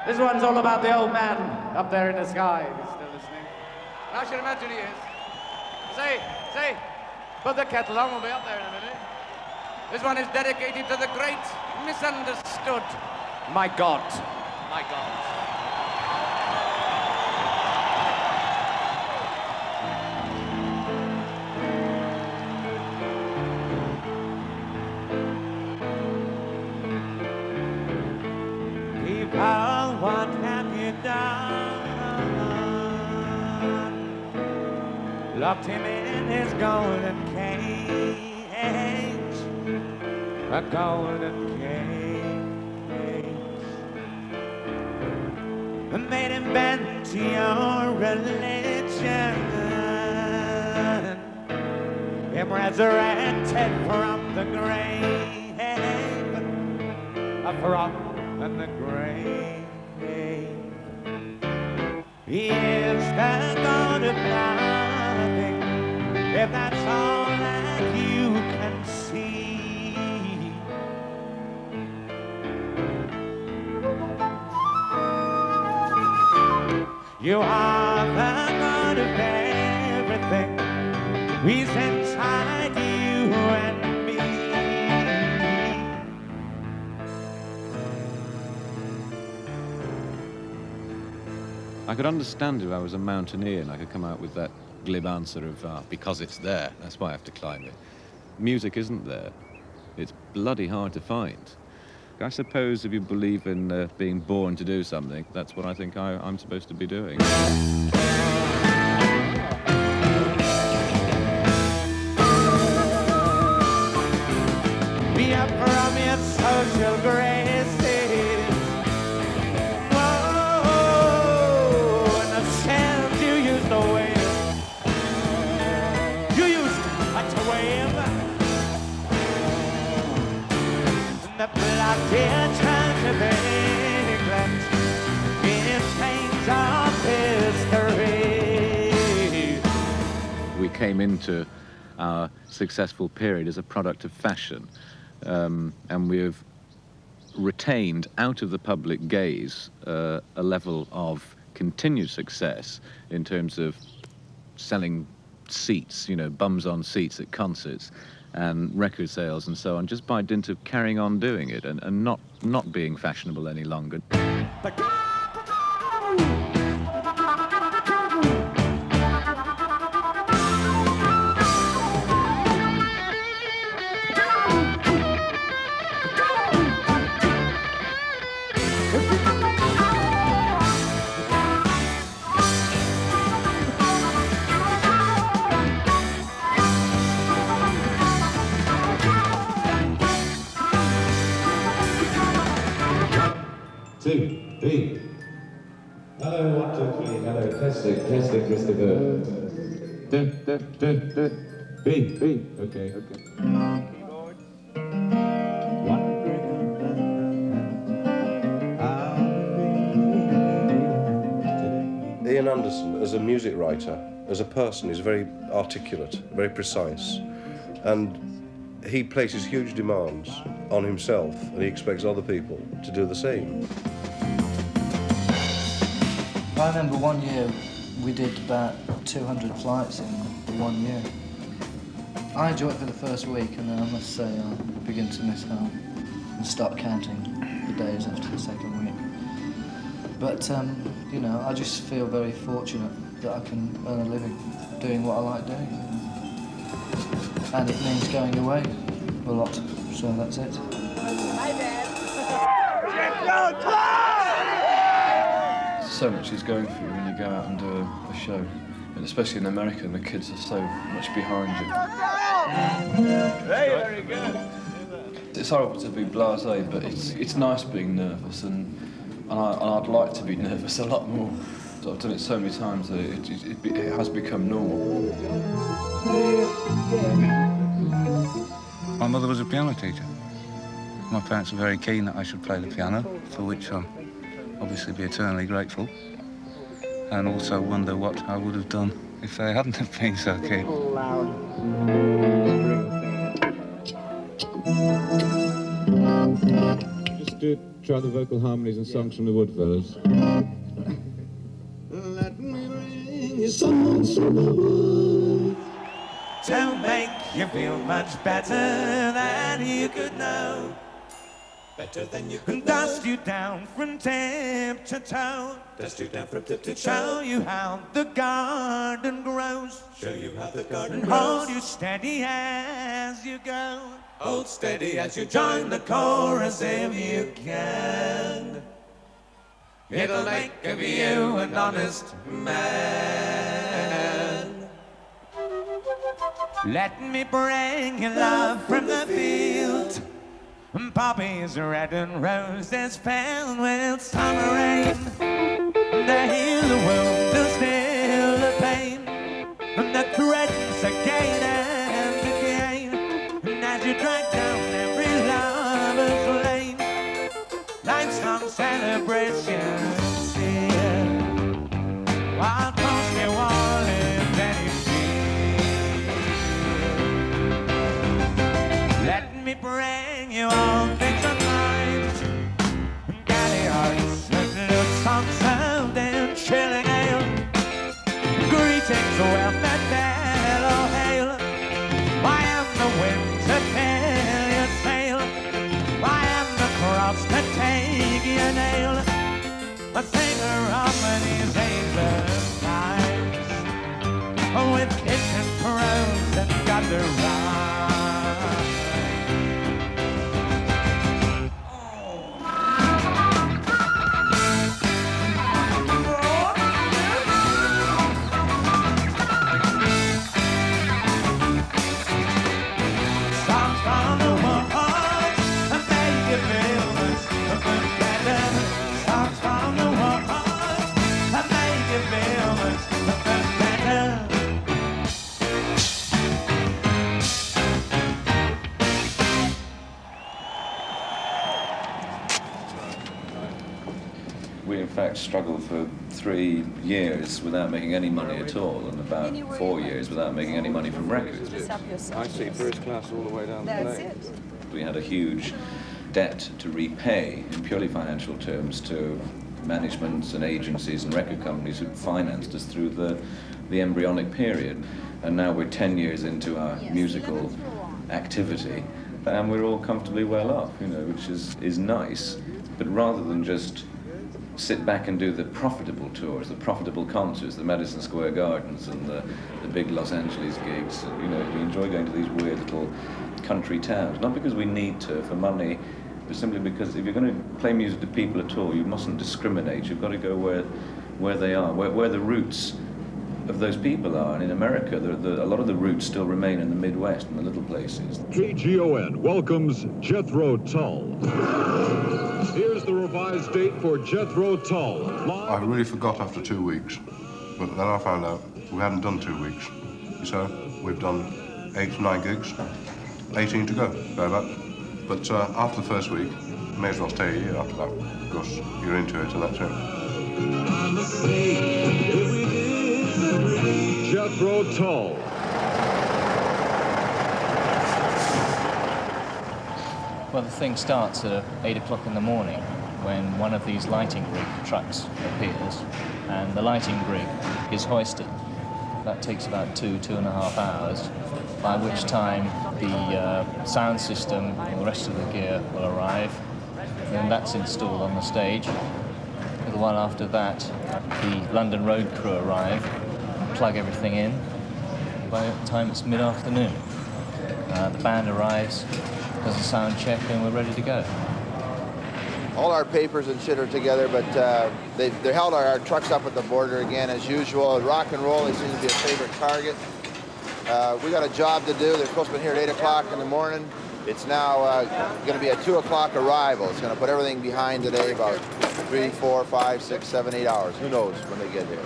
This one's all about the old man up there in the sky. If he's still listening. I should imagine he is. Say, put the kettle on, we'll be up there in a minute. This one is dedicated to the great misunderstood. My God. My God. People, what have you done? Locked him in his golden cage, a golden cage, and made him bend to your religion, him resurrected from the grave, from the grave. He is the God of nothing, if that's all that you can see. You are the God of everything. He's inside you and me. I could understand if I was a mountaineer and I could come out with that glib answer of, because it's there, that's why I have to climb it. Music isn't there. It's bloody hard to find. I suppose if you believe in being born to do something, that's what I think I'm supposed to be doing. Be up from your social graces. Whoa, and the sound you used to wave. You used to wave. And the blood did turn to England in chains of history. We came into our successful period as a product of fashion, and we've retained out of the public gaze a level of continued success in terms of selling seats, you know, bums on seats at concerts and record sales and so on, just by dint of carrying on doing it and not being fashionable any longer. Two, three. Hello, 1, 2, 3. Hello, testing, Christopher. B. Okay. Keyboard. Ian Anderson, as a music writer, as a person, is very articulate, very precise, and he places huge demands on himself, and he expects other people to do the same. I remember one year we did about 200 flights in 1 year. I enjoyed it for the first week, and then I must say I begin to miss home and start counting the days after the second week. But, you know, I just feel very fortunate that I can earn a living doing what I like doing. And it means going away a lot, so that's it. Hi, Dad. Jethro Tull! So much is going for you when you go out and do a show. And especially in America, the kids are so much behind you. Hey, very good. It's horrible to be blasé, but it's nice being nervous, and I'd like to be nervous a lot more. So I've done it so many times that it has become normal. My mother was a piano teacher. My parents were very keen that I should play the piano, for which I'll obviously be eternally grateful, and also wonder what I would have done if they hadn't have been so keen. Just do it. Try the vocal harmonies and songs from the wood, fellas. Let me bring you songs from the wood to make you feel much better than you could know. Better than you could dust you down from tip to toe. Dust you down from tip to toe. Show you how the garden grows. Show you how the garden grows. Hold you steady as you go. Hold steady as you join the chorus if you can. It'll make of you an honest man. Let me bring you love from the field. Poppies red and roses filled with summer rain. They heal the wound and still the pain. And the threats again and again. And as you drag down every lover's lane, life's long celebrations here. While close you all in any fear. Let me bring you all things of life, galley hearts and looks on sound and chilling ale. Greetings, well met, fellow hail. I am the wind to fill your sail. I am the cross to take your nail. A singer of these ancient times, with kiss and prose and gutter rhyme. We in fact struggled for 3 years without making any money at all, and about 4 years without making any money from records. I see first class all the way down the lane. We had a huge debt to repay in purely financial terms to managements and agencies and record companies who financed us through the embryonic period. And now we're 10 years into our musical activity, and we're all comfortably well off, you know, which is nice. But rather than just sit back and do the profitable tours, the profitable concerts, the Madison Square Gardens and the big Los Angeles gigs, you know, we enjoy going to these weird little country towns, not because we need to for money, but simply because if you're going to play music to people at all, you mustn't discriminate. You've got to go where they are, where the roots of those people are. And in America, a lot of the roots still remain in the Midwest and the little places. KGON welcomes Jethro Tull. Here's the revised date for Jethro Tull. I really forgot after 2 weeks, but then I found out we hadn't done 2 weeks. So we've done 8 or 9 gigs, 18 to go, thereabouts. But after the first week, you may as well stay a year after that, because you're into it and that's it. Jethro Tull. Well, the thing starts at 8 o'clock in the morning when one of these lighting rig trucks appears and the lighting rig is hoisted. That takes about 2.5 hours, by which time the sound system and the rest of the gear will arrive, and that's installed on the stage. A little while after that, the London road crew arrive, plug everything in. By the time it's mid-afternoon, the band arrives, does a sound check, and we're ready to go. All our papers and shit are together, but they held our trucks up at the border again as usual. Rock and roll, they seem to be a favorite target. We got a job to do. They're supposed to be here at 8 o'clock in the morning. It's now going to be a 2 o'clock arrival. It's going to put everything behind today about 3, 4, 5, 6, 7, 8 hours. Who knows when they get here.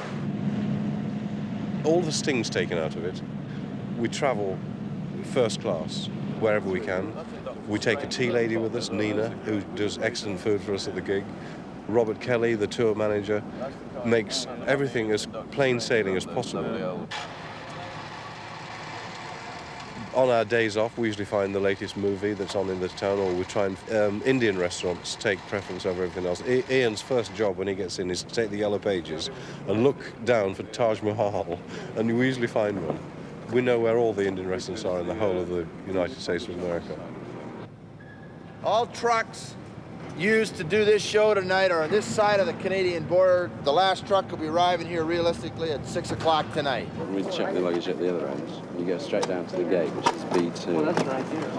All the sting's taken out of it. We travel first class wherever we can. We take a tea lady with us, Nina, who does excellent food for us at the gig. Robert Kelly, the tour manager, makes everything as plain sailing as possible. On our days off, we usually find the latest movie that's on in the town, or we try and Indian restaurants take preference over everything else. Ian's first job when he gets in is to take the yellow pages and look down for Taj Mahal, and we usually find one. We know where all the Indian restaurants are in the whole of the United States of America. All trucks used to do this show tonight are on this side of the Canadian border. The last truck will be arriving here realistically at 6 o'clock tonight. We check the luggage at the other end. You go straight down to the gate, which is B2. Well, that's right here.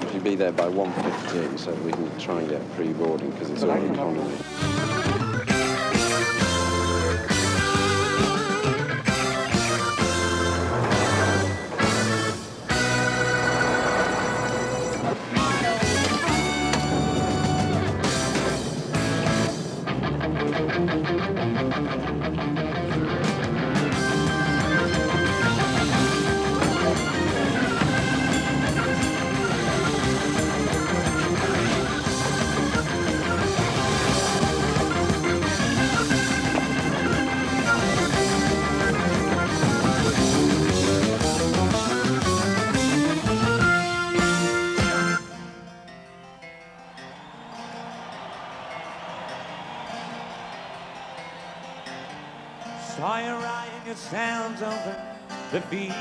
You should be there by 1:15 so we can try and get pre-boarding because it's all economy. Saw you riding your sounds over the fields,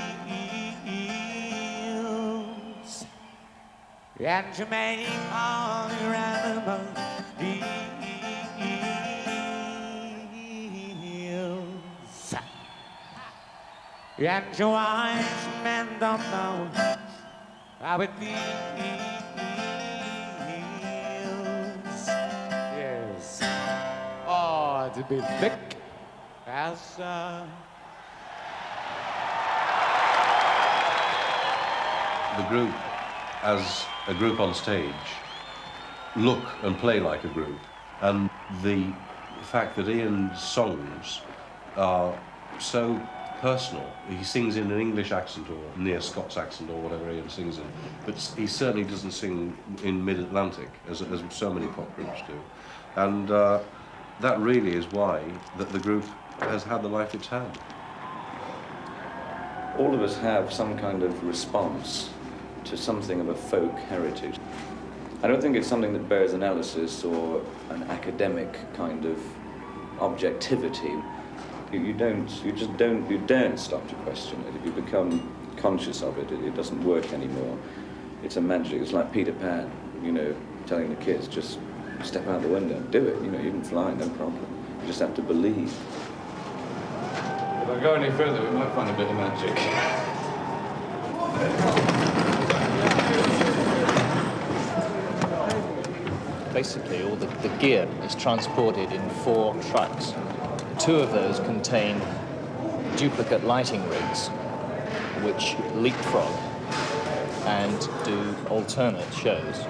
and you made all your animals deals, and your wise men don't know how it feels. Yes. Oh, to be thick as The group, as a group on stage, look and play like a group, and the fact that Ian's songs are so personal. He sings in an English accent or near Scots accent or whatever Ian sings in, but he certainly doesn't sing in mid-Atlantic as so many pop groups do, and that really is why the group has had the life it's had. All of us have some kind of response to something of a folk heritage. I don't think it's something that bears analysis or an academic kind of objectivity. You daren't stop to question it. If you become conscious of it, it doesn't work anymore. It's a magic. It's like Peter Pan, you know, telling the kids, just step out the window, do it. You know, you can fly, no problem. You just have to believe. If I go any further, we might find a bit of magic. Basically, all the gear is transported in 4 trucks. 2 of those contain duplicate lighting rigs, which leapfrog and do alternate shows.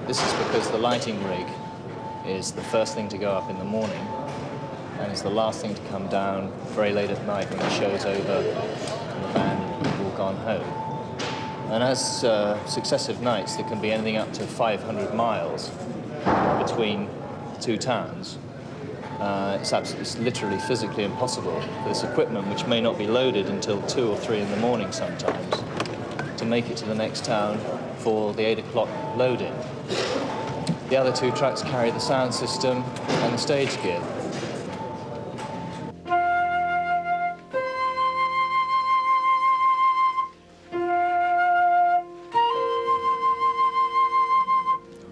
This is because the lighting rig is the first thing to go up in the morning and is the last thing to come down very late at night when the show's over and the band have all gone home. And as successive nights, there can be anything up to 500 miles between the 2 towns. It's literally physically impossible for this equipment, which may not be loaded until 2 or 3 in the morning sometimes, to make it to the next town for the 8 o'clock load-in. The other 2 trucks carry the sound system and the stage gear.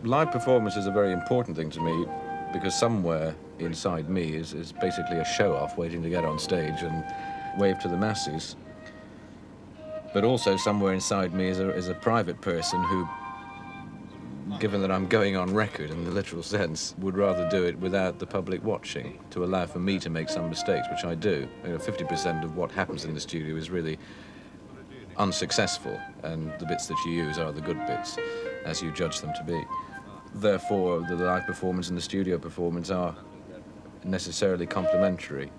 Live performance is a very important thing to me because somewhere inside me is basically a show-off waiting to get on stage and wave to the masses. But also somewhere inside me is a private person who, given that I'm going on record in the literal sense, would rather do it without the public watching, to allow for me to make some mistakes, which I do. You know, 50% of what happens in the studio is really unsuccessful, and the bits that you use are the good bits, as you judge them to be. Therefore, the live performance and the studio performance are necessarily complementary.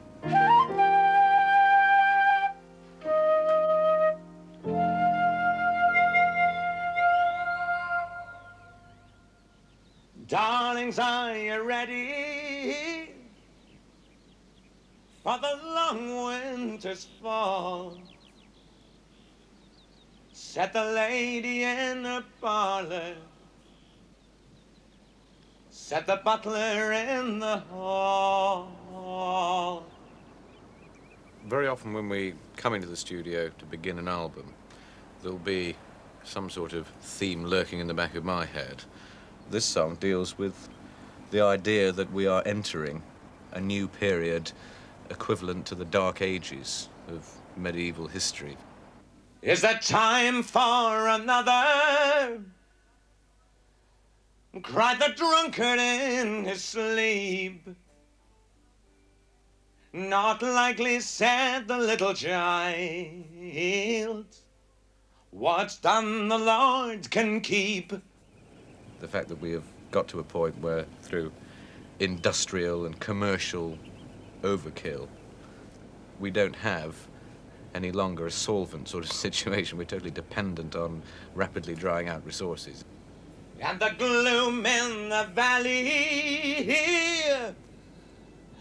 Darlings, are you ready for the long winter's fall? Sat the lady in the parlor, sat the butler in the hall. Very often when we come into the studio to begin an album, there'll be some sort of theme lurking in the back of my head. This song deals with the idea that we are entering a new period equivalent to the Dark Ages of medieval history. Is there time for another? Cried the drunkard in his sleep. Not likely, said the little child. What's done the Lord can keep. The fact that we have got to a point where through industrial and commercial overkill, we don't have any longer a solvent sort of situation. We're totally dependent on rapidly drying out resources. And the gloom in the valley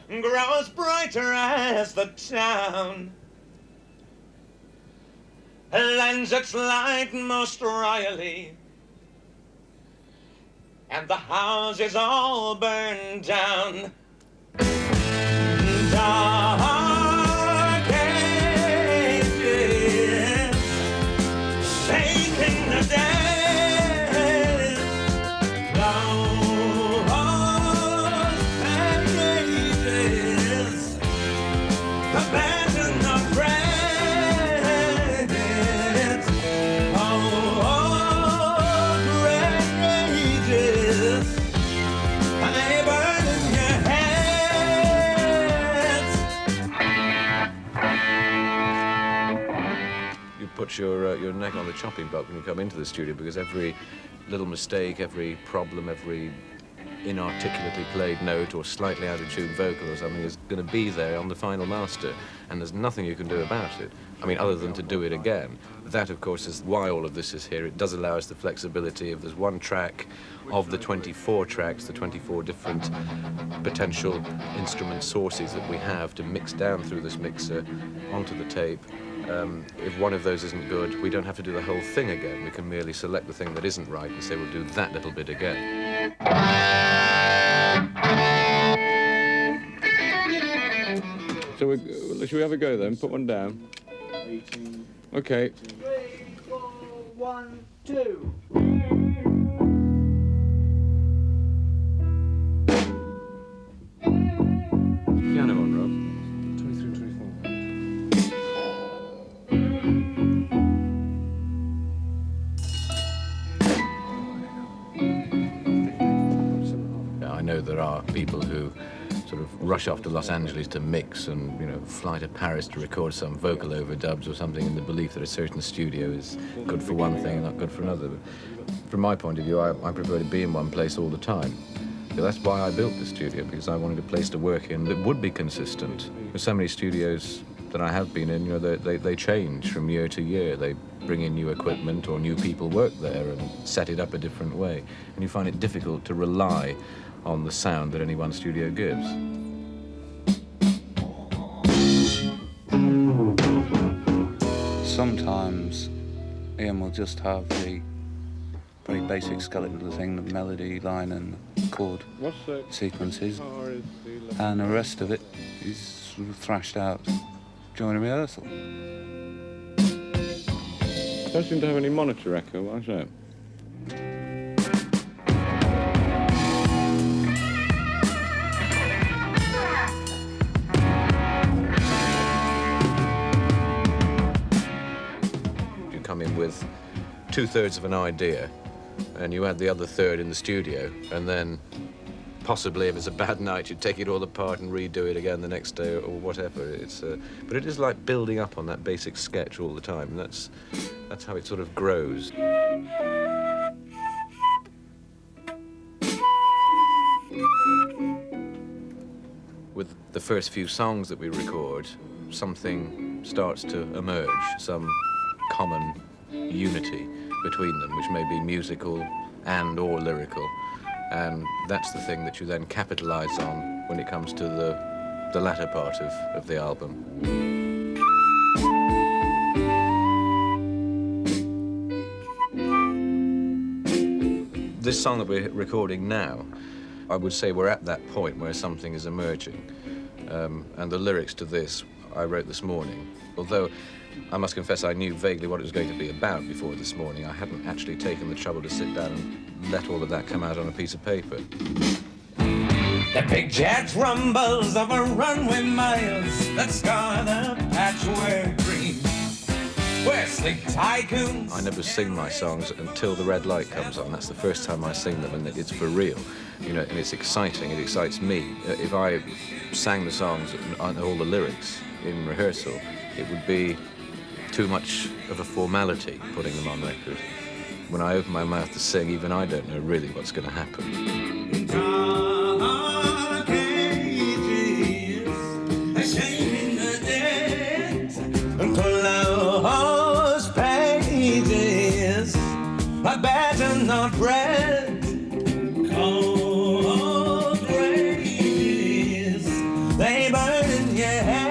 grows brighter as the town lends its light most royally, and the houses all burn down. Dark ages, shaking the dead. Put your neck on the chopping block when you come into the studio, because every little mistake, every problem, every inarticulately played note or slightly out of tune vocal or something is going to be there on the final master, and there's nothing you can do about it. I mean, other than to do it again. That, of course, is why all of this is here. It does allow us the flexibility. If there's one track of the 24 tracks, the 24 different potential instrument sources that we have to mix down through this mixer onto the tape, if one of those isn't good, we don't have to do the whole thing again. We can merely select the thing that isn't right and say we'll do that little bit again. So should we have a go then? Put one down. 18. Okay. 3, 4, 1, 2. Piano on, Rob. 23, 24. I know there are people who sort of rush off to Los Angeles to mix and, you know, fly to Paris to record some vocal overdubs or something in the belief that a certain studio is good for one thing and not good for another. But from my point of view, I prefer to be in one place all the time. So that's why I built the studio, because I wanted a place to work in that would be consistent. With so many studios that I have been in, you know, they change from year to year. They bring in new equipment or new people work there and set it up a different way. And you find it difficult to rely on the sound that any one studio gives. Sometimes Ian will just have the very basic skeleton of the thing, the melody line and chord sequences, and the rest of it is sort of thrashed out during a rehearsal. Don't seem to have any monitor echo, why's that? You come in with 2/3 of an idea, and you add the other third in the studio, and then possibly, if it's a bad night, you take it all apart and redo it again the next day or whatever. But it is like building up on that basic sketch all the time, and that's how it sort of grows. With the first few songs that we record, something starts to emerge, some common unity between them, which may be musical and or lyrical. And that's the thing that you then capitalize on when it comes to the latter part of the album. This song that we're recording now, I would say we're at that point where something is emerging. And the lyrics to this I wrote this morning. Although I must confess I knew vaguely what it was going to be about before this morning, I hadn't actually taken the trouble to sit down and let all of that come out on a piece of paper. The big jet rumbles over runway miles that scar the patchwork green. Where sleep tycoons. I never sing my songs until the red light comes on. That's the first time I sing them, and it's for real. You know, and it's exciting. It excites me. If I sang the songs and all the lyrics in rehearsal, it would be too much of a formality putting them on record. When I open my mouth to sing, even I don't know really what's going to happen. Dark ages, a shame in the dead, and close pages, but better not read. Cold rages, they burn in your head.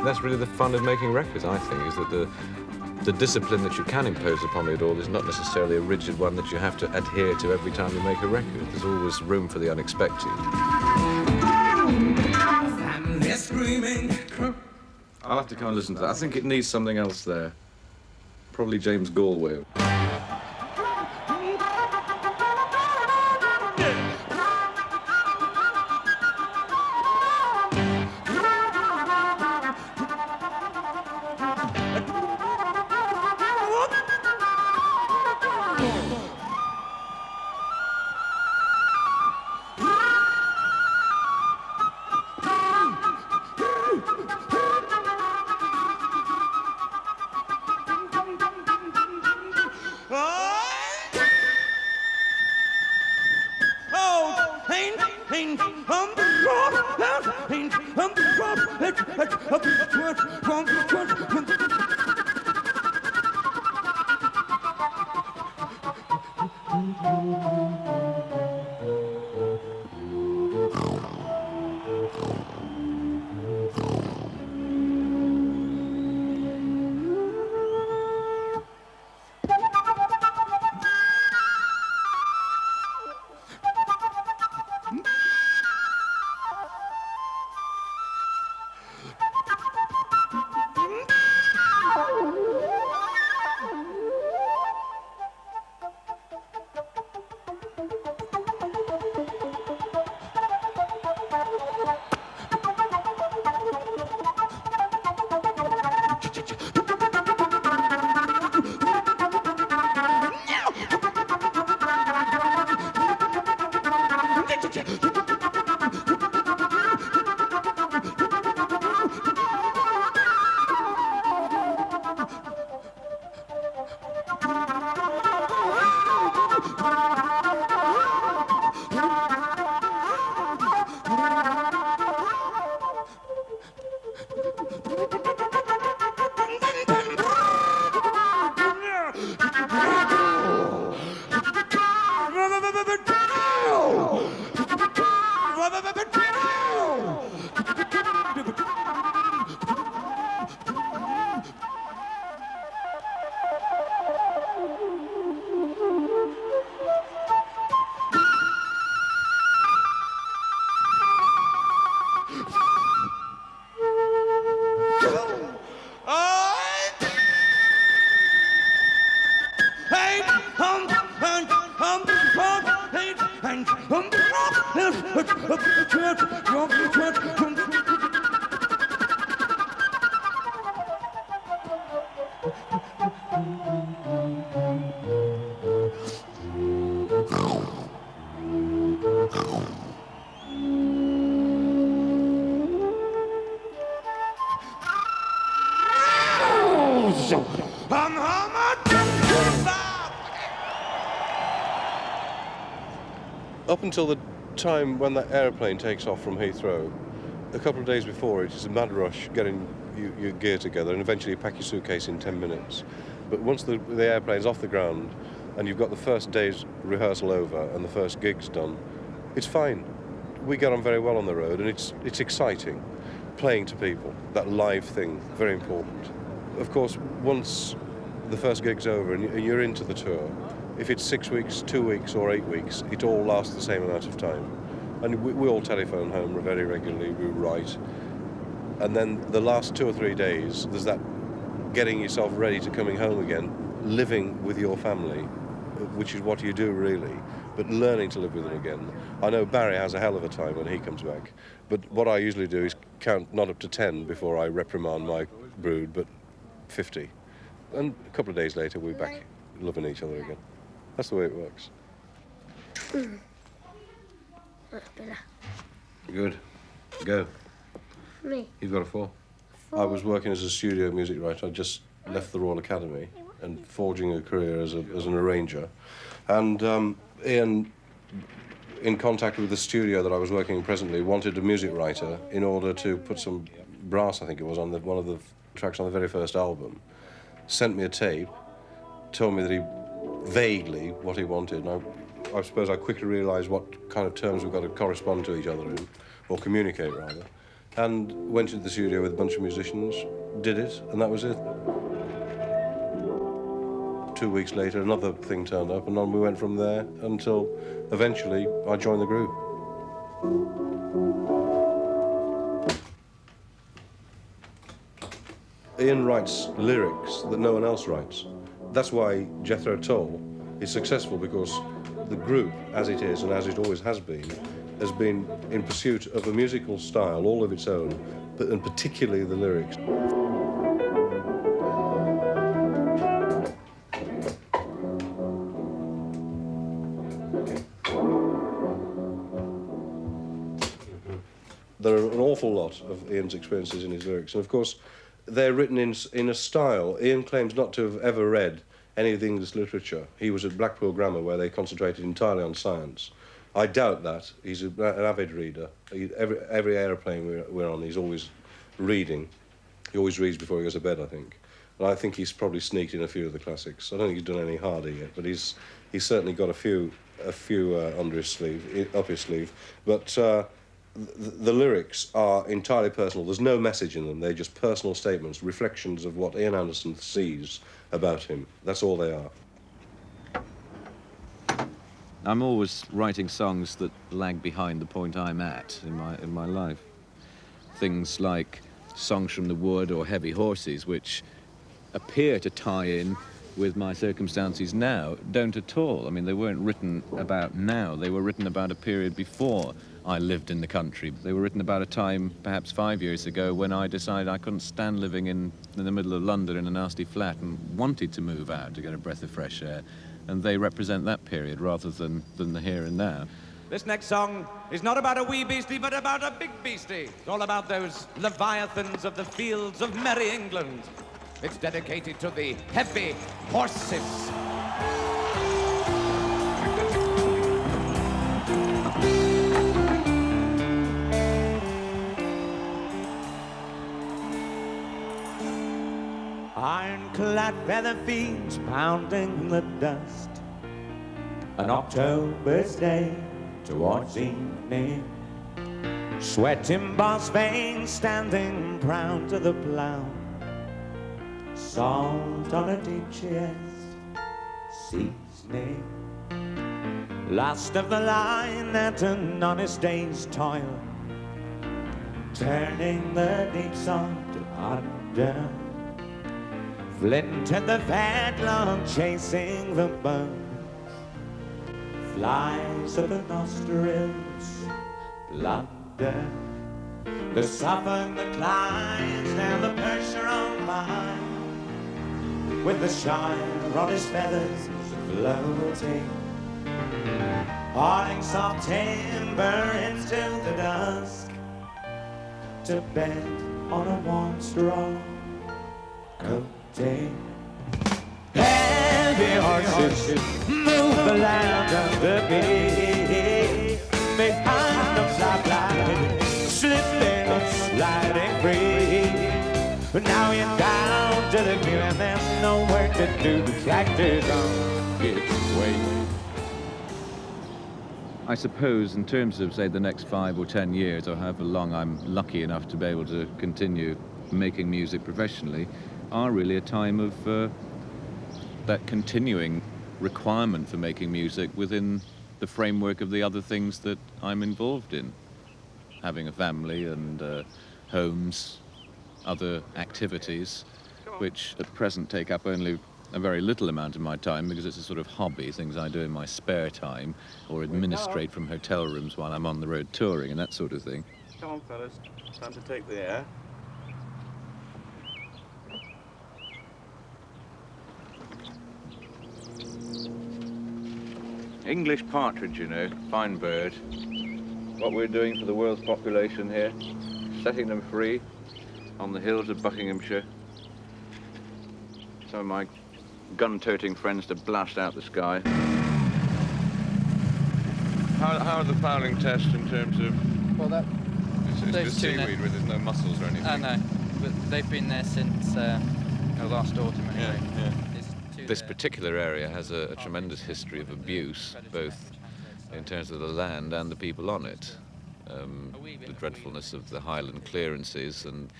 That's really the fun of making records, I think, is that the discipline that you can impose upon it all is not necessarily a rigid one that you have to adhere to every time you make a record. There's always room for the unexpected. And they're screaming. I'll have to come and listen to that. I think it needs something else there. Probably James Galway. Up until the time when that aeroplane takes off from Heathrow, a couple of days before, it is a mad rush getting your gear together, and eventually you pack your suitcase in 10 minutes. But once the airplane's off the ground and you've got the first day's rehearsal over and the first gig's done, It's fine. We get on very well on the road, and it's exciting, playing to people, that live thing, very important. Of course, once the first gig's over and you're into the tour, if it's 6 weeks, 2 weeks or 8 weeks, it all lasts the same amount of time. And we all telephone home very regularly, we write. And then the last 2 or 3 days, there's that getting yourself ready to coming home again, living with your family, which is what you do really, but learning to live with them again. I know Barry has a hell of a time when he comes back, but what I usually do is count not up to 10 before I reprimand my brood, but 50. And a couple of days later, we're back loving each other again. That's the way it works. Good. Go. Me. You've got a 4. I was working as a studio music writer. I just left the Royal Academy and forging a career as an arranger. And Ian, in contact with the studio that I was working in presently, wanted a music writer in order to put some brass, I think it was, on one of the tracks on the very first album. Sent me a tape, told me that he vaguely what he wanted, and I suppose I quickly realised what kind of terms we've got to correspond to each other in, or communicate rather, and went into the studio with a bunch of musicians, did it, and that was it. 2 weeks later, another thing turned up, and on we went from there until eventually I joined the group. Ian writes lyrics that no one else writes. That's why Jethro Tull is successful, because the group, as it is and as it always has been in pursuit of a musical style all of its own, and particularly the lyrics. There are an awful lot of Ian's experiences in his lyrics, and of course, they're written in a style. Ian claims not to have ever read any of the English literature. He was at Blackpool Grammar, where they concentrated entirely on science. I doubt that. He's an avid reader. Every aeroplane we're on, he's always reading. He always reads before he goes to bed, I think. And I think he's probably sneaked in a few of the classics. I don't think he's done any harder yet, but he's certainly got a few under his sleeve, up his sleeve. But the lyrics are entirely personal. There's no message in them. They're just personal statements, reflections of what Ian Anderson sees about him. That's all they are. I'm always writing songs that lag behind the point I'm at in my life. Things like Songs from the Wood or Heavy Horses, which appear to tie in with my circumstances now, don't at all. I mean, they weren't written about now. They were written about a period before I lived in the country. They were written about a time, perhaps 5 years ago, when I decided I couldn't stand living in the middle of London in a nasty flat and wanted to move out to get a breath of fresh air. And they represent that period rather than the here and now. This next song is not about a wee beastie, but about a big beastie. It's all about those leviathans of the fields of merry England. It's dedicated to the heavy horses. Ironclad feather fiends pounding the dust. An October's day towards evening. Sweat in boss veins standing proud to the plough. Salt on a deep chest, seasoning. Last of the line at an honest day's toil. Turning the deep salt to under. Flint and the fetlock chasing the birds. Flies of the nostrils, blunder. The Suffolk that climbs down the Perthshire on mine, with the shire on his feathers floating, hauling soft timber into the dusk, to bed on a warm straw coating. Heavy horses move the land under me. Behind them fly blind, slipping and sliding free. But now you're down to the view and there's no work to do. The tractor's on its way. I suppose in terms of, say, the next 5 or 10 years, or however long I'm lucky enough to be able to continue making music professionally, are really a time of that continuing requirement for making music within the framework of the other things that I'm involved in. Having a family and homes, other activities, which at present take up only a very little amount of my time because it's a sort of hobby, things I do in my spare time or administrate from hotel rooms while I'm on the road touring and that sort of thing. Come on, fellas. Time to take the air. English partridge, you know, fine bird. What we're doing for the world's population here, setting them free on the hills of Buckinghamshire. Some of my gun-toting friends to blast out the sky. How are the fouling tests in terms of... Well, It's just seaweed where there's no mussels or anything. I know, but they've been there since last autumn anyway. Yeah. This particular area has a tremendous history of abuse, both in terms of the land and the people on it. The dreadfulness of the Highland clearances, and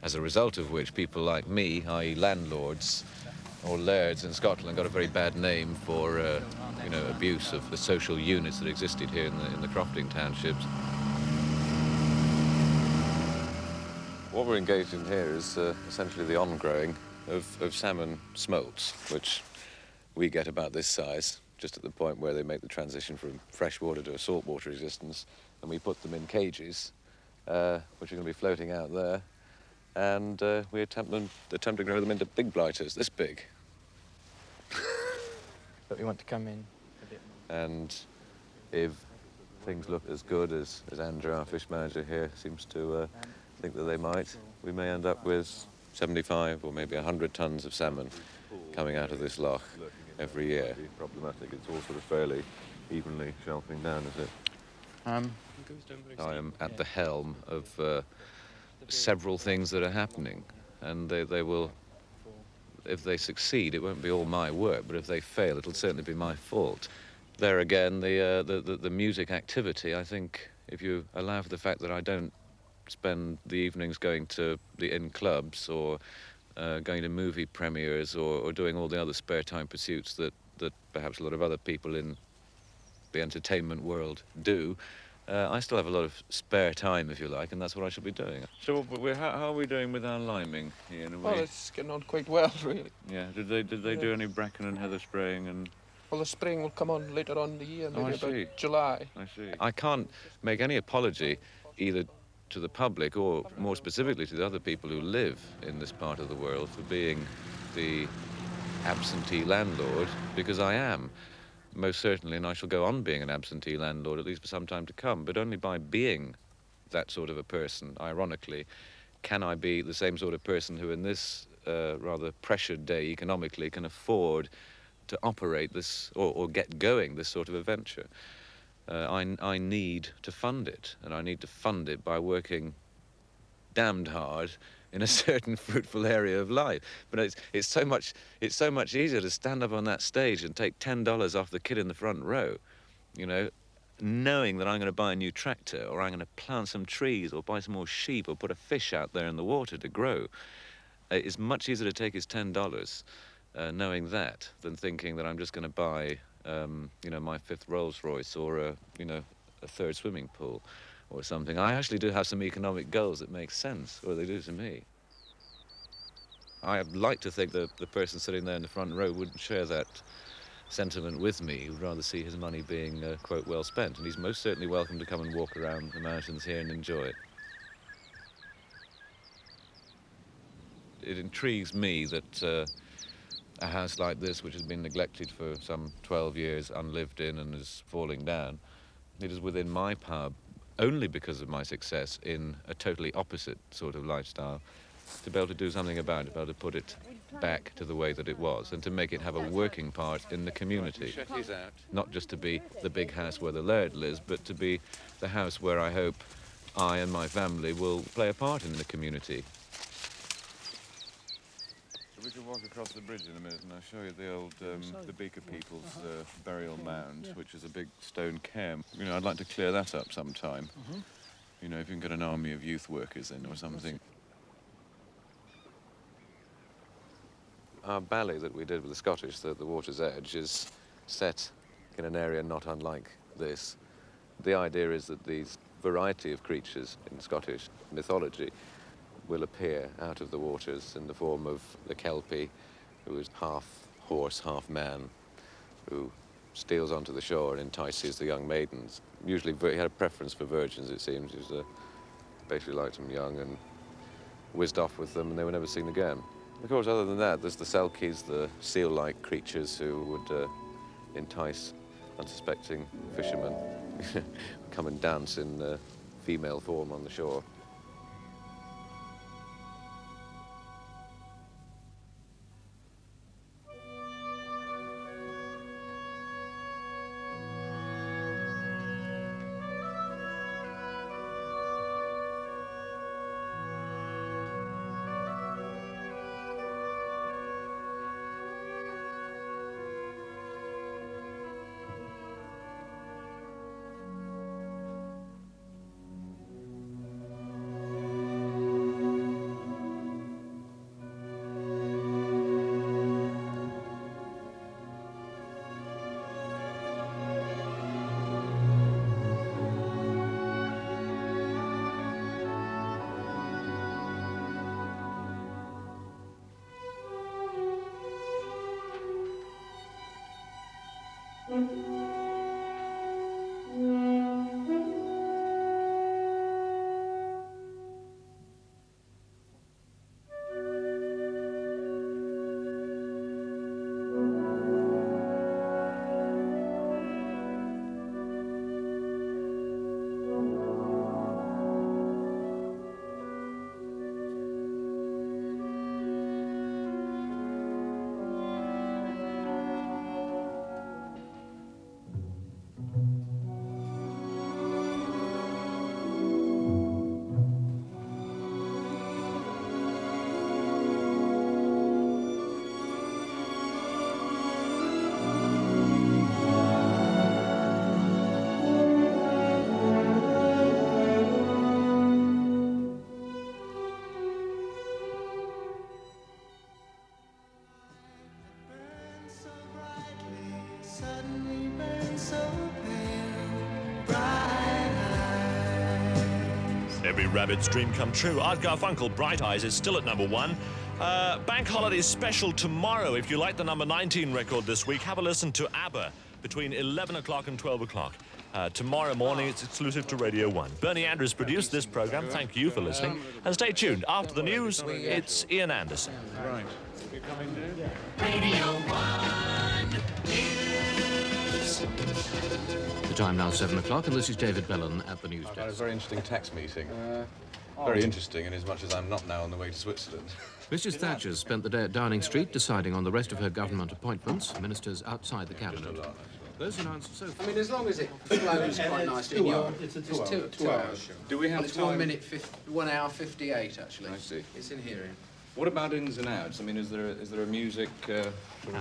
as a result of which people like me, i.e. landlords or lairds in Scotland, got a very bad name for abuse of the social units that existed here in the crofting townships. What we're engaged in here is essentially the on-growing of salmon smolts, which we get about this size, just at the point where they make the transition from freshwater to a saltwater existence, and we put them in cages, which are going to be floating out there, and we attempt to grow them into big blighters, this big. But we want to come in a bit more. And if things look as good as Andrew, our fish manager here, seems to think that they might, we may end up with 75 or maybe 100 tons of salmon coming out of this loch every year. Problematic. It's all sort of fairly evenly shelving down, is it? I am at the helm of several things that are happening, and they will, if they succeed, it won't be all my work, but if they fail, it'll certainly be my fault. There again, the music activity, I think, if you allow for the fact that I don't spend the evenings going to the inn clubs or going to movie premieres or doing all the other spare time pursuits that perhaps a lot of other people in the entertainment world do, I still have a lot of spare time, if you like, and that's what I should be doing. So how are we doing with our liming, Ian? Well, it's getting on quite well, really. Yeah, did they do any bracken and heather spraying? And well, the spraying will come on later on in the year, maybe about July. I see. I can't make any apology either to the public or more specifically to the other people who live in this part of the world for being the absentee landlord, because I am, most certainly, and I shall go on being an absentee landlord at least for some time to come, but only by being that sort of a person, ironically, can I be the same sort of person who in this rather pressured day economically can afford to operate this or get going this sort of a venture. I need to fund it, and I need to fund it by working damned hard in a certain fruitful area of life. But it's so much easier to stand up on that stage and take $10 off the kid in the front row, you know, knowing that I'm going to buy a new tractor, or I'm going to plant some trees, or buy some more sheep, or put a fish out there in the water to grow. It's much easier to take his $10, knowing that, than thinking that I'm just going to buy my 5th Rolls Royce or a 3rd swimming pool or something. I actually do have some economic goals that make sense, or they do to me. I'd like to think that the person sitting there in the front row wouldn't share that sentiment with me. He would rather see his money being, quote, well spent, and he's most certainly welcome to come and walk around the mountains here and enjoy it. It intrigues me that a house like this, which has been neglected for some 12 years, unlived in, and is falling down, it is within my power, only because of my success in a totally opposite sort of lifestyle, to be able to do something about it, to be able to put it back to the way that it was, and to make it have a working part in the community. Not just to be the big house where the laird lives, but to be the house where I hope I and my family will play a part in the community. We could walk across the bridge in a minute and I'll show you the old, the Beaker people's burial mound, which is a big stone cairn. You know, I'd like to clear that up sometime. You know, if you can get an army of youth workers in or something. Our ballet that we did with the Scottish, the Water's Edge, is set in an area not unlike this. The idea is that these variety of creatures in Scottish mythology will appear out of the waters in the form of the Kelpie, who is half horse, half man, who steals onto the shore and entices the young maidens. Usually he had a preference for virgins, it seems. He was, basically liked them young and whizzed off with them and they were never seen again. Of course, other than that, there's the Selkies, the seal-like creatures who would entice unsuspecting fishermen, come and dance in female form on the shore. Every rabbit's dream come true. Art Garfunkel, Bright Eyes, is still at #1. Bank Holiday special tomorrow. If you like the #19 record this week, have a listen to ABBA between 11 o'clock and 12 o'clock. Tomorrow morning, it's exclusive to Radio 1. Bernie Andrews produced this program. Thank you for listening. And stay tuned. After the news, it's Ian Anderson. Right. Radio 1 News. The time now 7 o'clock, and this is David Bellon at the news I had a desk. very interesting tax meeting. Very interesting in as much as I'm not now on the way to Switzerland. Mrs. Thatcher spent the day at Downing Street deciding on the rest of her government appointments, ministers outside the cabinet. Those announced so far. I mean, as long as it flows quite nicely. It's a two-hour show. Do we have it's time? 1 hour 58, actually. I see. It's in hearing. What about ins and outs? I mean, is there a music... And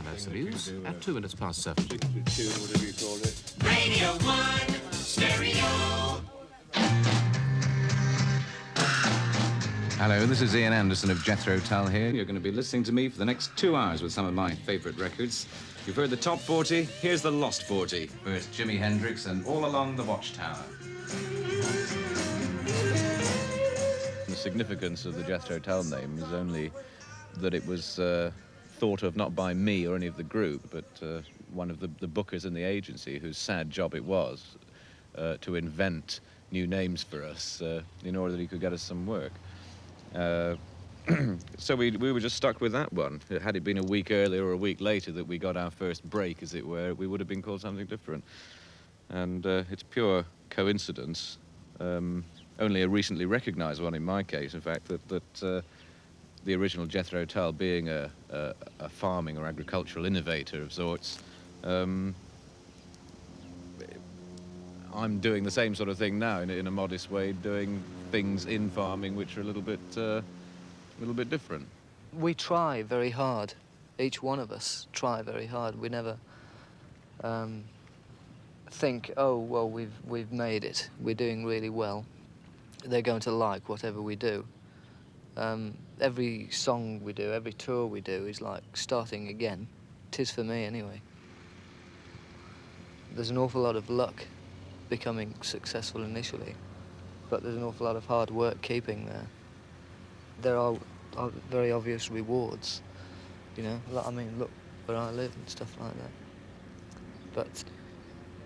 that's the news at 2 minutes past 7. Tune, whatever you call it. Radio 1 Stereo. Hello, this is Ian Anderson of Jethro Tull here. You're going to be listening to me for the next 2 hours with some of my favourite records. You've heard the top 40, here's the lost 40. First, Jimi Hendrix and All Along the Watchtower. The significance of the Jethro Tull name is only that it was thought of not by me or any of the group, but one of the bookers in the agency whose sad job it was to invent new names for us in order that he could get us some work. So we were just stuck with that one. Had it been a week earlier or a week later that we got our first break, as it were, we would have been called something different. And it's pure coincidence, only a recently recognised one in my case, in fact, that the original Jethro Tull, being a farming or agricultural innovator of sorts, I'm doing the same sort of thing now in a modest way, doing things in farming which are a little bit different. We try very hard. Each one of us try very hard. We never think, oh, well, we've made it. We're doing really well. They're going to like whatever we do. Every song we do, every tour we do is like starting again. 'Tis for me, anyway. There's an awful lot of luck becoming successful initially, but there's an awful lot of hard work keeping there. There are very obvious rewards, you know. I mean, look where I live and stuff like that. But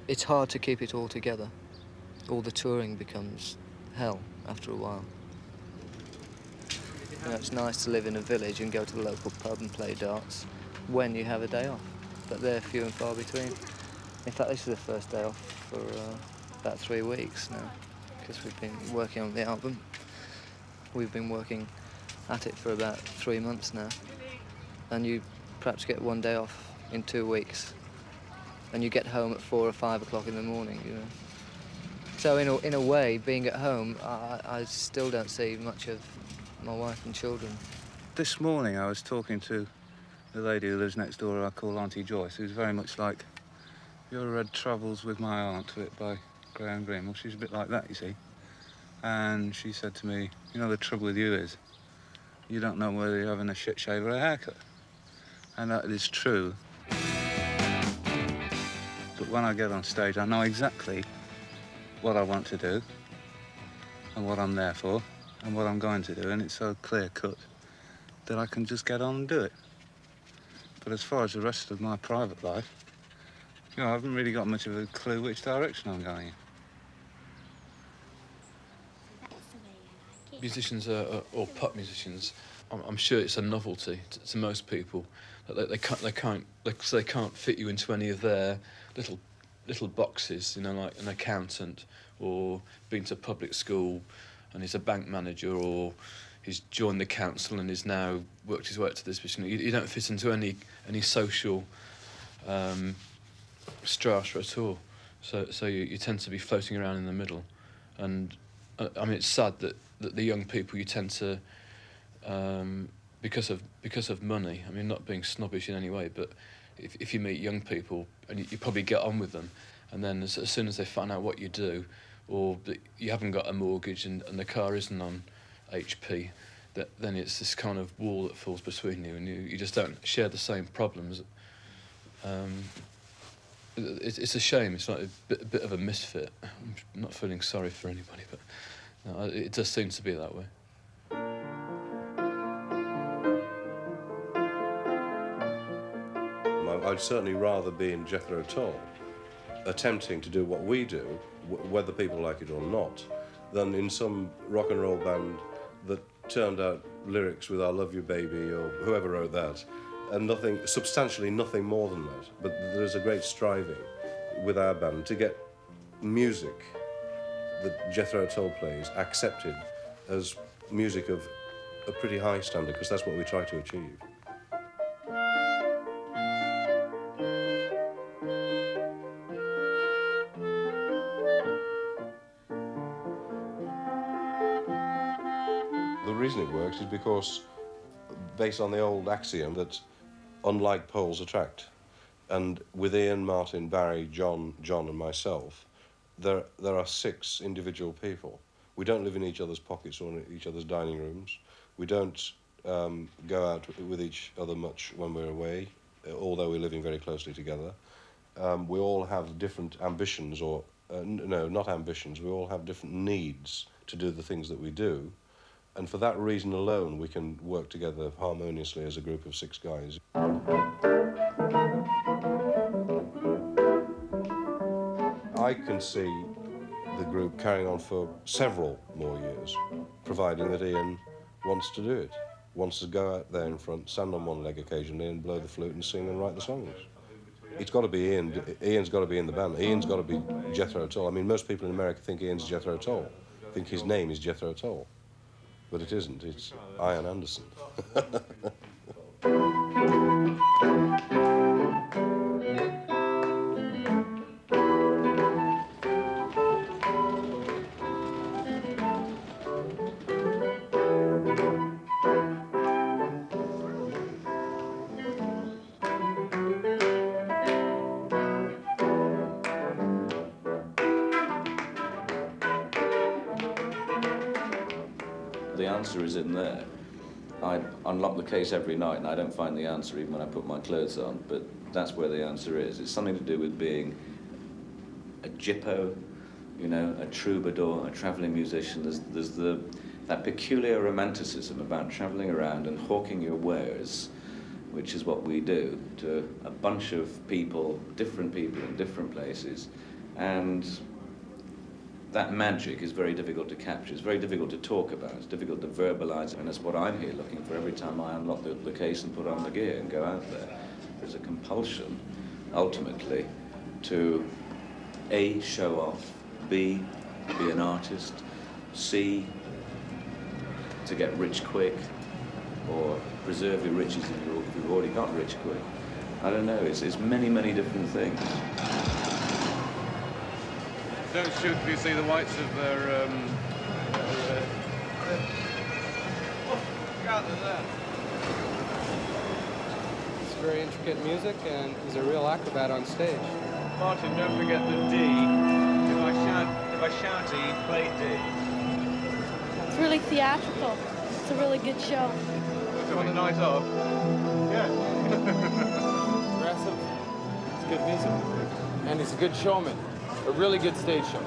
it's hard to keep it all together. All the touring becomes hell after a while. You know, it's nice to live in a village and go to the local pub and play darts when you have a day off, but they're few and far between. In fact, this is the first day off for about 3 weeks now, because we've been working on the album. We've been working at it for about 3 months now, and you perhaps get 1 day off in 2 weeks, and you get home at 4 or 5 o'clock in the morning, you know. So in a way, being at home, I still don't see much of my wife and children. This morning I was talking to the lady who lives next door, who I call Auntie Joyce, who's very much like, you ever read Travels with My Aunt by Graham Greene? Well, she's a bit like that, you see. And she said to me, you know, the trouble with you is you don't know whether you're having a shit shave or a haircut. And that is true. But when I get on stage, I know exactly what I want to do and what I'm there for and what I'm going to do, and it's so clear-cut that I can just get on and do it. But as far as the rest of my private life, you know, I haven't really got much of a clue which direction I'm going in. Musicians or pop musicians, I'm sure it's a novelty to most people that they can't fit you into any of their little boxes, you know, like an accountant or been to public school and he's a bank manager, or he's joined the council and is now worked his way up to this position. You don't fit into any social strata at all. So you tend to be floating around in the middle, and I mean, it's sad that the young people, you tend to because of money. I mean, not being snobbish in any way, but if you meet young people and you probably get on with them, and then as soon as they find out what you do, or that you haven't got a mortgage and the car isn't on HP, then it's this kind of wall that falls between you, and you just don't share the same problems. It's a shame. It's like a bit of a misfit. I'm not feeling sorry for anybody, but no, it does seem to be that way. I'd certainly rather be in Jethro Tull, attempting to do what we do, whether people like it or not, than in some rock and roll band that turned out lyrics with "I love you, baby," or whoever wrote that, and substantially nothing more than that. But there's a great striving with our band to get music that Jethro Tull plays accepted as music of a pretty high standard, because that's what we try to achieve. The reason it works is because, based on the old axiom that unlike poles attract, and with Ian, Martin, Barry, John, and myself, there are 6 individual people. We don't live in each other's pockets or in each other's dining rooms. We don't go out with each other much when we're away, although we're living very closely together. We all have different ambitions, or no, not ambitions. We all have different needs to do the things that we do. And for that reason alone, we can work together harmoniously as a group of 6 guys. I can see the group carrying on for several more years, providing that Ian wants to do it, wants to go out there in front, stand on one leg occasionally and blow the flute and sing and write the songs. It's got to be Ian. Ian's got to be in the band. Ian's got to be Jethro Tull. I mean, most people in America think Ian's Jethro Tull, think his name is Jethro Tull. But it isn't, it's Ian Anderson. answer is in there. I unlock the case every night and I don't find the answer even when I put my clothes on, but that's where the answer is. It's something to do with being a gyppo, you know, a troubadour, a traveling musician. There's that peculiar romanticism about traveling around and hawking your wares, which is what we do to a bunch of people, different people in different places. And that magic is very difficult to capture. It's very difficult to talk about. It's difficult to verbalize. And that's what I'm here looking for every time I unlock the case and put on the gear and go out there. There's a compulsion, ultimately, to A, show off, B, be an artist, C, to get rich quick, or preserve your riches if you've already got rich quick. I don't know, it's many, many different things. Don't shoot if you see the whites of their... It's very intricate music, and he's a real acrobat on stage. Martin, don't forget the D. If I shout E, play D. It's really theatrical. It's a really good show. So on the night off? Yeah. Aggressive. It's good music. And he's a good showman. A really good stage show.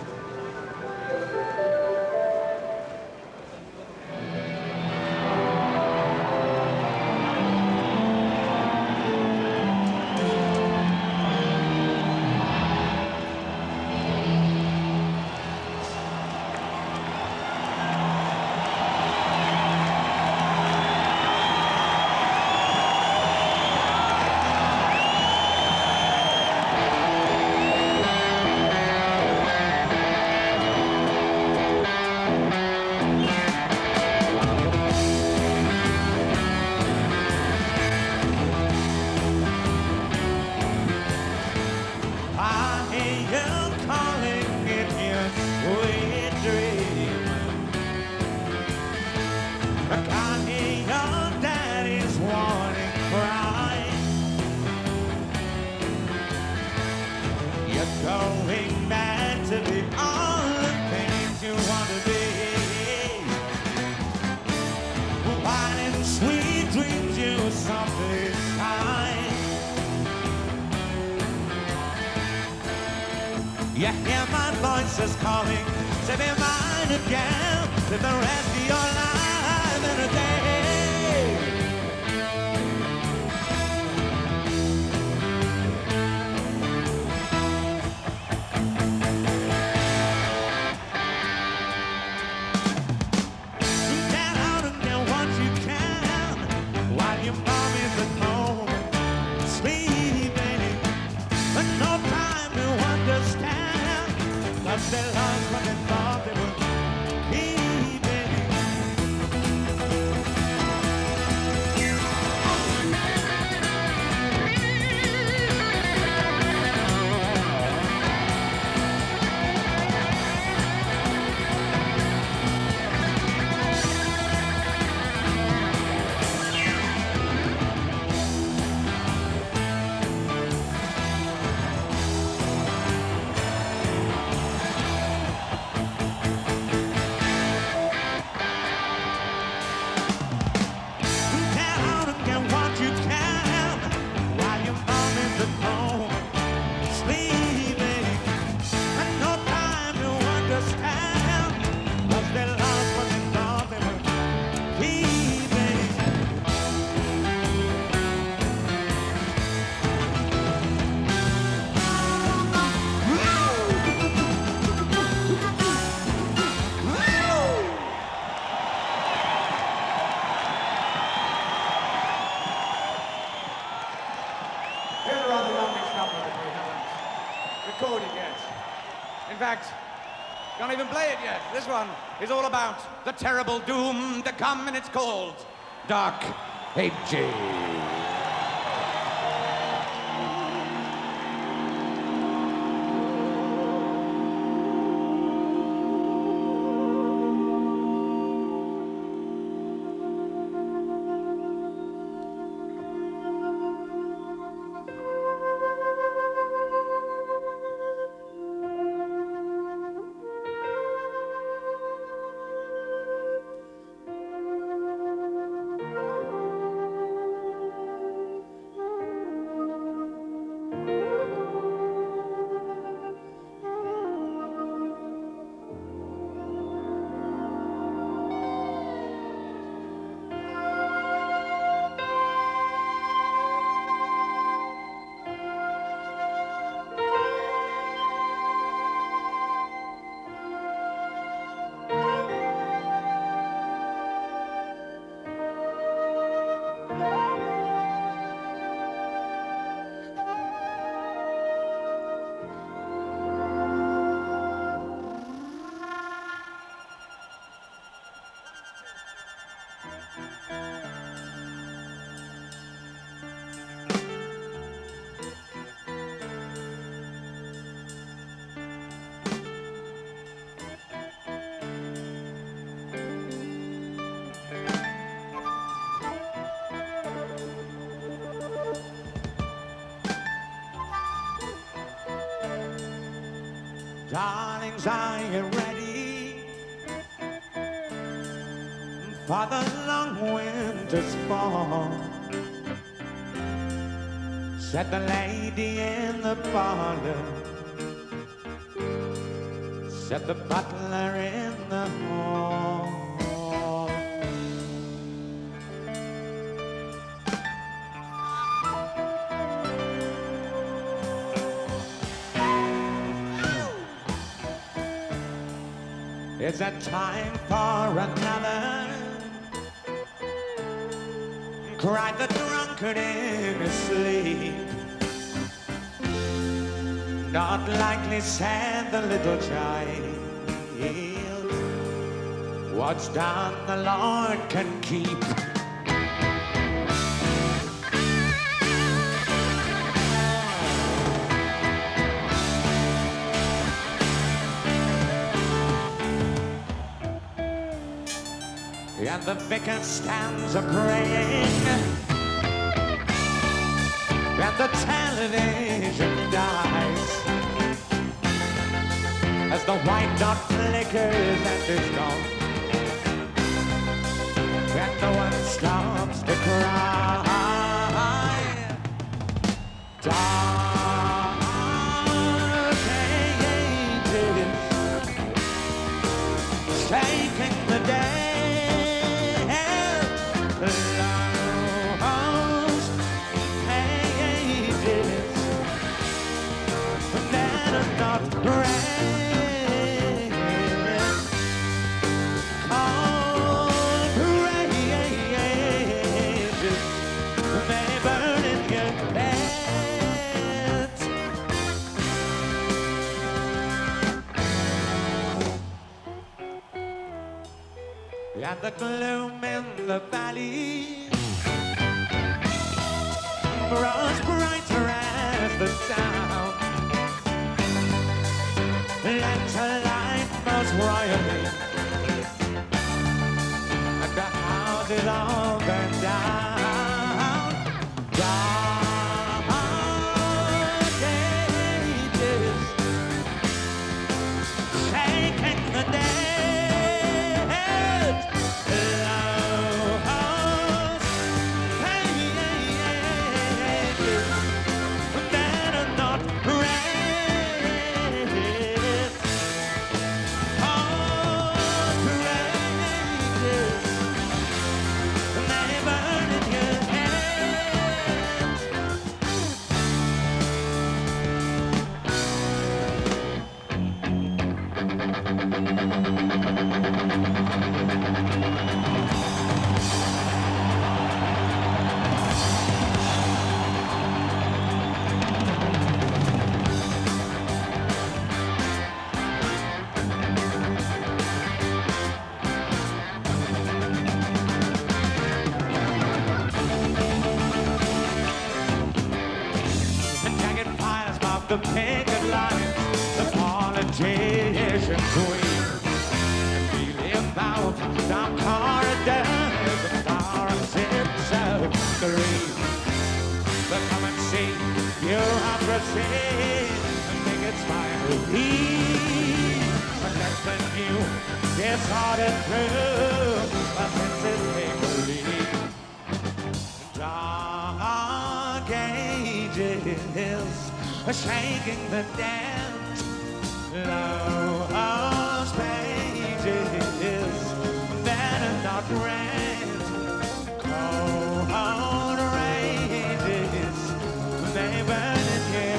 You hear my voices calling to be mine again, live the rest of your life in a day. Get out and get what you can while your mom is at home sleeping, but no time to understand. Cause they lost what they thought they would keep it. Here's a rather longish number that we haven't recorded yet. In fact, can't even play it yet. This one is all about the terrible doom to come, and it's called Dark Ages. Darlings, are you ready for the long winter's fall? Said the lady in the parlor, said the butler in the hall. Is it time for another? Cried the drunkard in his sleep. Not likely, said the little child. What's done the Lord can keep. And the vicar stands a-praying, and the television dies as the white dot flickers and is gone, and no one stops to cry. Dark ages shaking the day. And the gloom in the valley grows brighter as the town. Let your light most royally, and the houses all burn down. Dark ages shaking the day. The painted lines, the politician queen. We live out down corridors of fluorescence of green. But come and see bureaucracy and make it smile. But less than you get sorted through a senses make-believe. Dark ages shaking the dance, lost pages that are not read, cold rages, they burn in your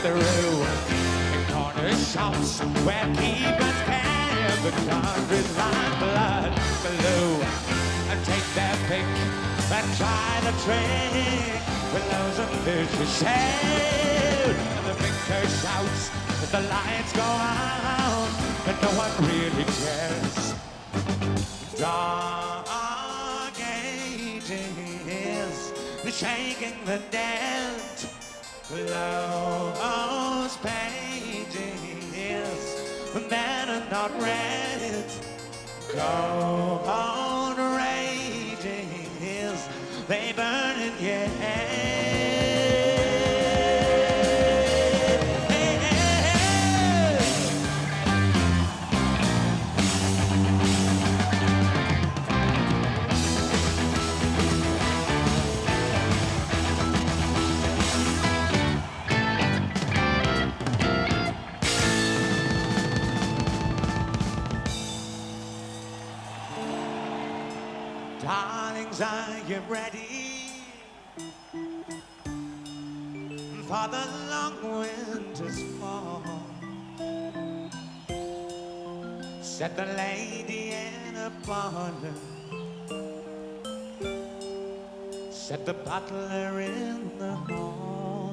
through in corner shops where keepers can the country's lifeblood blue and take their pick and try the trick with those ambitious sail. And the victor shouts that the lights go out and no one really cares. Dark ages, the shaking the dead, close pages that are not read. Go on raging, they burn in your head. Darlings, are you ready for the long winter's fall? Said the lady in a parlor, said the butler in the hall.